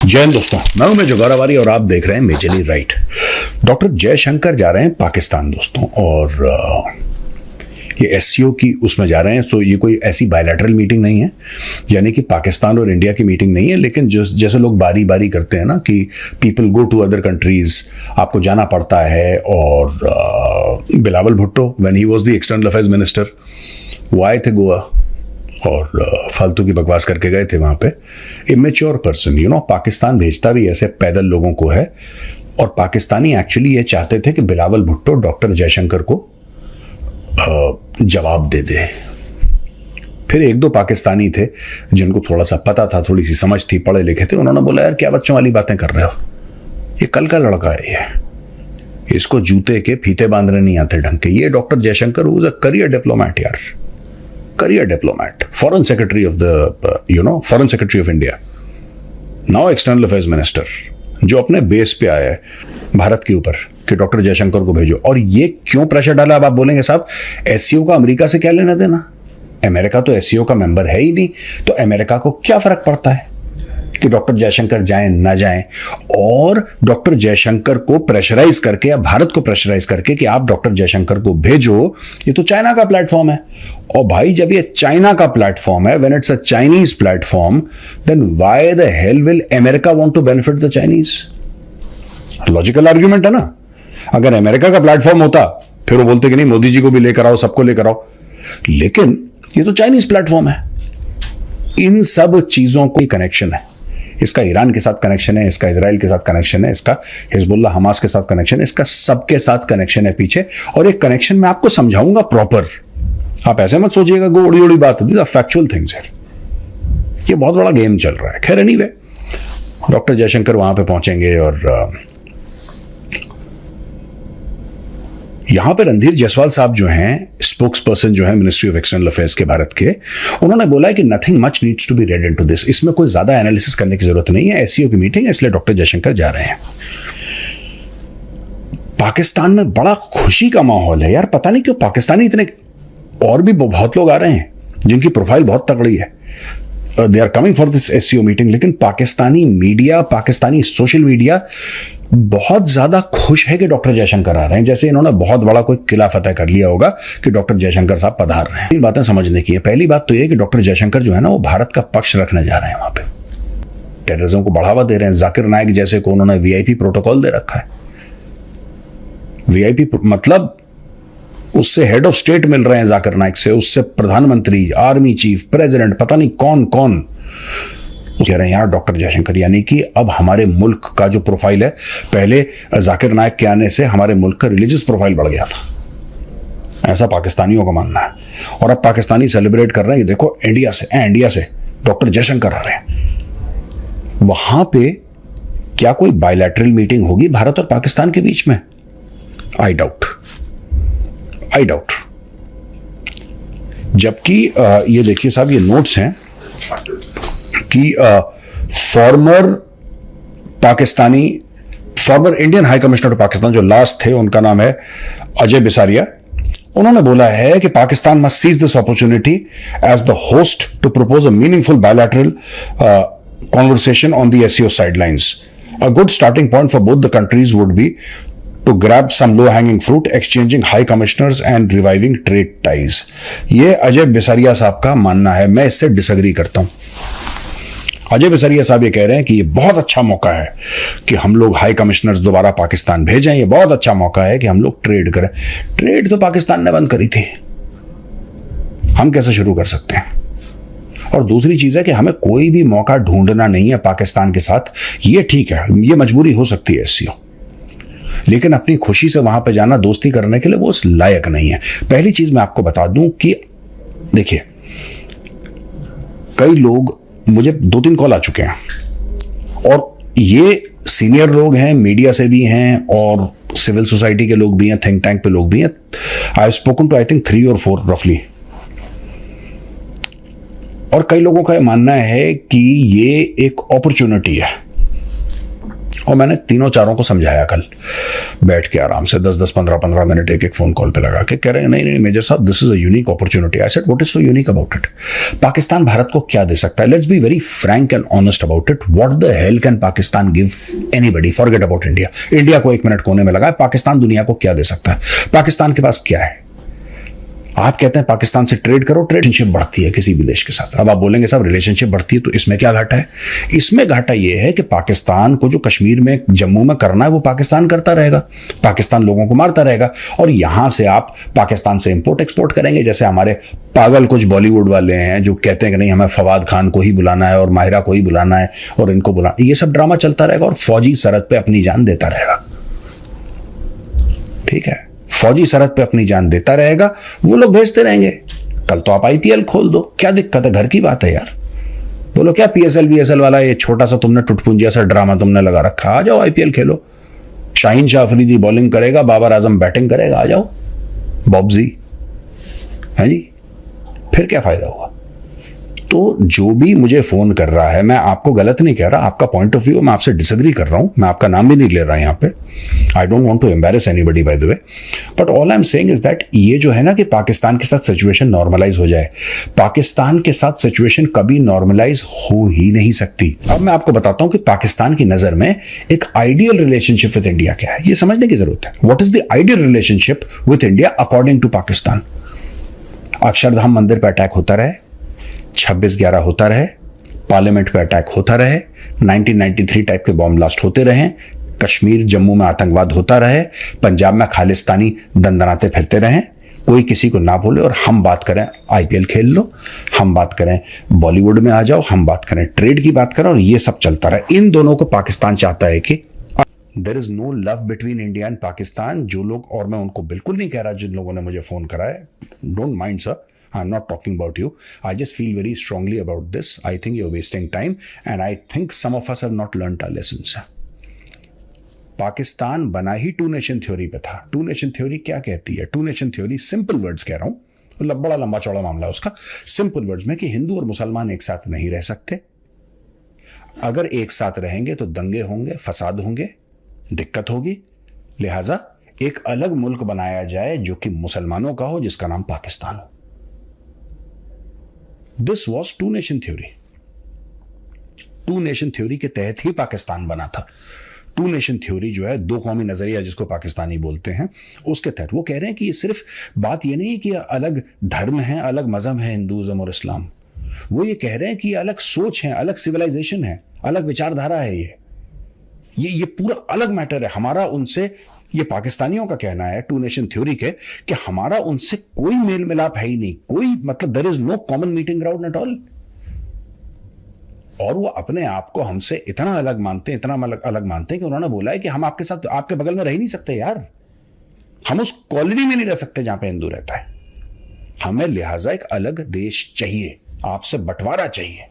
जय हिंद दोस्तों, मैं हूं मेजर गौरवारी और आप देख रहे हैं मेजरली राइट। डॉक्टर जयशंकर जा रहे हैं पाकिस्तान दोस्तों, और ये एससीओ की उसमें जा रहे हैं। सो ये कोई ऐसी बायलैटरल मीटिंग नहीं है, यानी कि पाकिस्तान और इंडिया की मीटिंग नहीं है, लेकिन जैसे लोग बारी बारी करते हैं ना कि people go to other countries, आपको जाना पड़ता है। और Bilawal Bhutto when he was the external affairs minister वो आए थे गोवा और फालतू की बकवास करके गए थे वहाँ पे। इमेच्योर पर्सन, पाकिस्तान भेजता भी ऐसे पैदल लोगों को है। और पाकिस्तानी एक्चुअली ये चाहते थे कि बिलावल भुट्टो डॉक्टर जयशंकर को जवाब दे दे। फिर एक दो पाकिस्तानी थे जिनको थोड़ा सा पता था, थोड़ी सी समझ थी, पढ़े लिखे थे, उन्होंने बोला यार क्या बच्चों वाली बातें कर रहे हो, ये कल का लड़का है, ये इसको जूते के फीते बांधने नहीं आते ढंग के। ये doctor Jaishankar was a career diplomat यार, career diplomat, foreign secretary of the foreign secretary of India, now external affairs minister, जो अपने बेस पे आया है भारत के ऊपर कि डॉक्टर जयशंकर को भेजो। और ये क्यों प्रेशर डाला, अब आप बोलेंगे साहब एससीओ का अमेरिका से क्या लेना देना, अमेरिका तो एससीओ का मेंबर है ही नहीं, तो अमेरिका को क्या फर्क पड़ता है कि डॉक्टर जयशंकर जाएं ना जाएं। और डॉक्टर जयशंकर को प्रेशराइज करके या भारत को प्रेशराइज करके कि आप डॉक्टर जयशंकर को भेजो, ये तो चाइना का प्लेटफॉर्म है। और भाई जब ये चाइना का प्लेटफॉर्म है, when it's a Chinese platform, then why the hell will America want to benefit the Chinese? Logical argument है ना। अगर अमेरिका का प्लेटफॉर्म होता फिर वो बोलते कि नहीं मोदी जी को भी लेकर आओ, सबको लेकर आओ, लेकिन ये तो चाइनीज प्लेटफॉर्म है। इन सब चीजों को कनेक्शन है, इसका ईरान के साथ कनेक्शन है, इसका इजराइल के साथ कनेक्शन है, इसका हिजबुल्लाह हमास के साथ कनेक्शन है, इसका सबके साथ कनेक्शन है पीछे। और एक कनेक्शन मैं आपको समझाऊंगा प्रॉपर, आप ऐसे मत सोचिएगा कि उड़ी उड़ी बात, दीज आर फैक्चुअल थिंग्स है। ये बहुत बड़ा गेम चल रहा है। खैर एनीवे, डॉक्टर जयशंकर वहां पे पहुंचेंगे और यहां पे रणधीर जायसवाल साहब जो हैं, स्पोक्स पर्सन जो है मिनिस्ट्री ऑफ एक्सटर्नल अफेयर्स के भारत के, उन्होंने बोला है कि nothing much needs to be read into this, इसमें कोई ज्यादा एनालिसिस करने की जरूरत नहीं है, एससीओ की मीटिंग है इसलिए डॉक्टर जयशंकर जा रहे हैं। पाकिस्तान में बड़ा खुशी का माहौल है यार, पता नहीं क्यों पाकिस्तानी इतने, और भी बहुत लोग आ रहे हैं जिनकी प्रोफाइल बहुत तगड़ी है, they are coming for this SCO meeting, लेकिन Pakistani media, Pakistani social media बहुत ज्यादा खुश है कि डॉक्टर जयशंकर आ रहे हैं, जैसे इन्होंने बहुत बड़ा कोई किला फतेह कर लिया होगा कि डॉक्टर जयशंकर साहब पधार रहे हैं। इन बातें समझने की है। पहली बात तो यह कि डॉक्टर जयशंकर जो है ना वो भारत का पक्ष रखने जा रहे हैं वहां पे, टेररिज्म को बढ़ावा दे रहे हैं। जाकिर नाइक जैसे को उन्होंने वीआईपी प्रोटोकॉल दे रखा है। वीआईपी मतलब उससे हेड ऑफ स्टेट मिल रहे हैं जाकिर नाइक से, उससे प्रधानमंत्री, आर्मी चीफ, प्रेसिडेंट, पता नहीं कौन कौन कह रहे हैं यार डॉक्टर जयशंकर। यानी कि अब हमारे मुल्क का जो प्रोफाइल है, पहले जाकिर नाइक के आने से हमारे मुल्क का रिलीजियस प्रोफाइल बढ़ गया था, ऐसा पाकिस्तानियों का मानना है। और अब पाकिस्तानी सेलिब्रेट कर रहे हैं कि देखो इंडिया से डॉक्टर जयशंकर आ रहे हैं। वहां पे क्या कोई बायलैटरल मीटिंग होगी भारत और पाकिस्तान के बीच में? I doubt. जबकि ये देखिए साहब, ये नोट्स हैं कि former Indian high commissioner to Pakistan जो लास्ट थे, उनका नाम है अजय बिसारिया, उन्होंने बोला है कि Pakistan must seize this opportunity as the host to propose a meaningful bilateral conversation on the SCO sidelines. A good starting point for both the countries would be to grab some low-hanging fruit, exchanging high commissioners and reviving trade ties. ये अजय बिसारिया साहब का मानना है, मैं इससे disagree करता हूं। अजय बिसारिया साहब ये कह रहे हैं कि ये बहुत अच्छा मौका है कि हम लोग हाई कमिश्नर्स दोबारा पाकिस्तान भेजें, ये बहुत अच्छा मौका है कि हम लोग ट्रेड करें। ट्रेड तो पाकिस्तान ने बंद करी थी, हम कैसे शुरू कर सकते हैं? और दूसरी चीज है कि हमें कोई भी मौका ढूंढना नहीं है पाकिस्तान के साथ। ये ठीक है, ये मजबूरी हो सकती है एससीओ, लेकिन अपनी खुशी से वहां पे जाना दोस्ती करने के लिए वो उस लायक नहीं है। पहली चीज मैं आपको बता दूं कि देखिए, कई लोग, मुझे 2-3 कॉल आ चुके हैं और ये सीनियर लोग हैं, मीडिया से भी हैं और सिविल सोसाइटी के लोग भी हैं, थिंक टैंक पे लोग भी हैं। I have spoken to I think 3 or 4 रफली। और कई लोगों का मानना है कि ये एक अपॉर्चुनिटी है, और मैंने तीनों चारों को समझाया कल बैठ के आराम से 10-10, 15-15 मिनट एक फ़ोन कॉल पे लगा के। कह रहे हैं नहीं मेजर साहब, this is a unique opportunity. I said what is so unique about it? Pakistan Bharat को क्या दे सकता है? Let's be very Frank and honest about it. What the hell can Pakistan give anybody? Forget about India. India को 1 minute कोने में लगा है, पाकिस्तान दुनिया को क्या दे सकता है? पाकिस्तान के पास क्या है? आप कहते हैं पाकिस्तान से ट्रेड करो, रिलेशनशिप बढ़ती है किसी भी देश के साथ। अब आप बोलेंगे साहब रिलेशनशिप बढ़ती है तो इसमें क्या घाटा है? इसमें घाटा यह है कि पाकिस्तान को जो कश्मीर में, जम्मू में करना है वो पाकिस्तान करता रहेगा, पाकिस्तान लोगों को मारता रहेगा, और यहां से आप पाकिस्तान से इंपोर्ट एक्सपोर्ट करेंगे। जैसे हमारे पागल कुछ बॉलीवुड वाले हैं जो कहते हैं कि नहीं हमें फवाद खान को ही बुलाना है और माहिरा को ही बुलाना है और इनको बुलाना, ये सब ड्रामा चलता रहेगा और फौजी सरहद पे अपनी जान देता रहेगा। ठीक है, फौजी सरहद पे अपनी जान देता रहेगा, वो लोग भेजते रहेंगे। कल तो आप आईपीएल खोल दो, क्या दिक्कत है? घर की बात है यार। बोलो क्या पीएसएल बीएसएल वाला ये छोटा सा तुमने टुटपुंजिया सा ड्रामा तुमने लगा रखा? आ जाओ आईपीएल खेलो। शाहीन शाह अफरीदी बॉलिंग करेगा, बाबर आजम बैटिंग करेगा, आ जाओ बॉब्जी, है जी। फिर क्या फायदा होगा? तो जो भी मुझे फोन कर रहा है, मैं आपको गलत नहीं कह रहा, आपका पॉइंट ऑफ व्यू मैं आपसे डिसएग्री कर रहा हूं, मैं आपका नाम भी नहीं ले रहा यहां पे। I don't want to embarrass anybody by the way, but all I am saying is that ये जो है ना कि पाकिस्तान के साथ सिचुएशन नॉर्मलाइज हो जाए, पाकिस्तान के साथ सिचुएशन कभी नॉर्मलाइज हो ही नहीं सकती। अब मैं आपको बताता हूं कि पाकिस्तान की नजर में एक आइडियल रिलेशनशिप विद इंडिया क्या है, ये समझने की जरूरत है। What is the ideal relationship with India according to Pakistan? Akshardham मंदिर पर अटैक होता रहे, 26/11 होता रहे, पार्लियामेंट पे अटैक होता रहे, 1993 टाइप के बॉम्ब ब्लास्ट होते रहे, कश्मीर जम्मू में आतंकवाद होता रहे, पंजाब में खालिस्तानी दंदनाते फिरते रहें, कोई किसी को ना बोले, और हम बात करें आईपीएल खेल लो, हम बात करें बॉलीवुड में आ जाओ, हम बात करें ट्रेड की बात करें, और ये सब चलता रहे। इन दोनों को पाकिस्तान चाहता है कि there is no love between India and Pakistan. जो लोग, और मैं उनको बिल्कुल नहीं कह रहा जिन लोगों ने मुझे फोन करा है, don't mind sir, I'm not talking about you. I just feel very strongly about this. I think you're wasting time, and I think some of us have not learned our lessons. Pakistan बना ही to nation theory पे था। To nation theory क्या कहती है? Two nation theory, simple words कह रहा हूं, बड़ा लंबा चौड़ा मामला है उसका। सिंपल वर्ड्स में कि हिंदू और मुसलमान एक साथ नहीं रह सकते, अगर एक साथ रहेंगे तो दंगे होंगे, फसाद होंगे, दिक्कत होगी, लिहाजा एक अलग मुल्क बनाया जाए जो कि मुसलमानों का हो, जिसका नाम पाकिस्तान हो। This was two nation theory. Two nation theory के तहत ही पाकिस्तान बना था। टू नेशन थ्योरी जो है, दो कौमी नजरिया जिसको पाकिस्तानी बोलते हैं, उसके तहत वो कह रहे हैं कि ये सिर्फ बात ये नहीं कि अलग धर्म है, अलग मजहब है, हिंदुइज्म और इस्लाम। वो ये कह रहे हैं कि अलग सोच है, अलग सिविलाइजेशन है, अलग विचारधारा है। ये पूरा अलग मैटर है हमारा उनसे। ये पाकिस्तानियों का कहना है टू नेशन थ्योरी के कि हमारा उनसे कोई मेल मिलाप है ही नहीं, कोई मतलब there is no common meeting ground at all. और वो अपने आप को हमसे इतना अलग मानते हैं, इतना अलग मानते हैं कि उन्होंने बोला है कि हम आपके साथ, आपके बगल में रह ही नहीं सकते यार, हम उस कॉलोनी में नहीं रह सकते जहां पे हिंदू रहता है, हमें लिहाजा एक अलग देश चाहिए, आपसे बंटवारा चाहिए।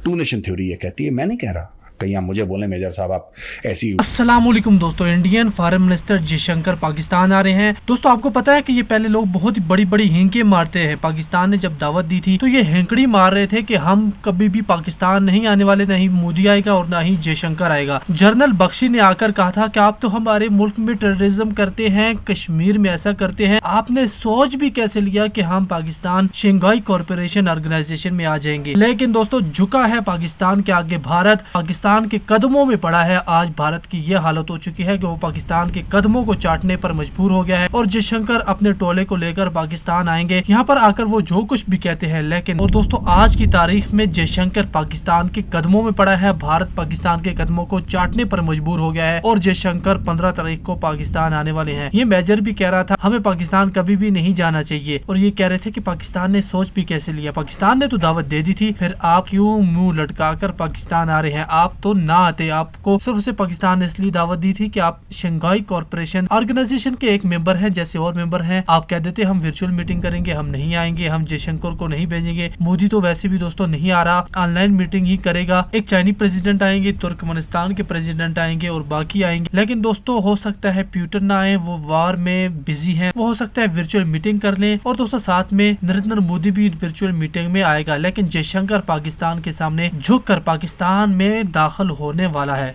टू नेशन थ्योरी ये कहती है, मैं नहीं कह रहा। कहीं आप मुझे बोले मेजर साहब आप ऐसी। अस्सलाम वालेकुम दोस्तों, Indian foreign minister Jaishankar Pakistan आ रहे हैं। दोस्तों आपको पता है कि ये पहले लोग बहुत बड़ी बड़ी हिंके मारते हैं। पाकिस्तान ने जब दावत दी थी तो ये हिंकड़ी मार रहे थे कि हम कभी भी पाकिस्तान नहीं आने वाले, नहीं मोदी आएगा और ना ही जयशंकर आएगा। जनरल बख्शी ने आकर कहा था कि आप तो हमारे मुल्क में टेररिज्म करते हैं, कश्मीर में ऐसा करते हैं, आपने सोच भी कैसे लिया कि हम पाकिस्तान शंघाई कॉरपोरेशन ऑर्गेनाइजेशन में आ जाएंगे। लेकिन दोस्तों झुका है पाकिस्तान के आगे भारत, पाकिस्तान के कदमों में पड़ा है। आज भारत की यह हालत हो चुकी है कि वो पाकिस्तान के कदमों को चाटने पर मजबूर हो गया है और जयशंकर अपने टोले को लेकर पाकिस्तान आएंगे। यहाँ पर आकर वो जो कुछ भी कहते हैं, लेकिन और दोस्तों आज की तारीख में जयशंकर पाकिस्तान के कदमों में पड़ा है, भारत पाकिस्तान के कदमों को चाटने पर मजबूर हो गया है और जयशंकर 15 तारीख को पाकिस्तान आने वाले हैं। ये मेजर भी कह रहा था हमें पाकिस्तान कभी भी नहीं जाना चाहिए, और ये कह रहे थे कि पाकिस्तान ने सोच भी कैसे लिया, पाकिस्तान ने तो दावत दे दी थी, फिर आप क्यों मुंह लटका कर पाकिस्तान आ रहे हैं? आप तो ना आते, आपको सिर्फ से पाकिस्तान ने इसलिए दावत दी थी कि आप शंघाई कॉरपोरेशन ऑर्गेनाइजेशन के एक मेंबर हैं, जैसे और मेंबर हैं। आप कह देते हम वर्चुअल मीटिंग करेंगे, हम नहीं आएंगे, हम जयशंकर को नहीं भेजेंगे। मोदी तो वैसे भी दोस्तों नहीं आ रहा, ऑनलाइन मीटिंग ही करेगा। एक चाइनीज प्रेसिडेंट आएंगे, तुर्कमेनिस्तान के प्रेसिडेंट आएंगे और बाकी आएंगे। लेकिन दोस्तों हो सकता है प्यूटन ना आए, वो वार में बिजी है, वो हो सकता है वर्चुअल मीटिंग कर लें, और दोस्तों साथ में नरेंद्र मोदी भी वर्चुअल मीटिंग में आएगा। लेकिन जयशंकर पाकिस्तान के सामने झुक कर पाकिस्तान में दाखिल होने वाला है।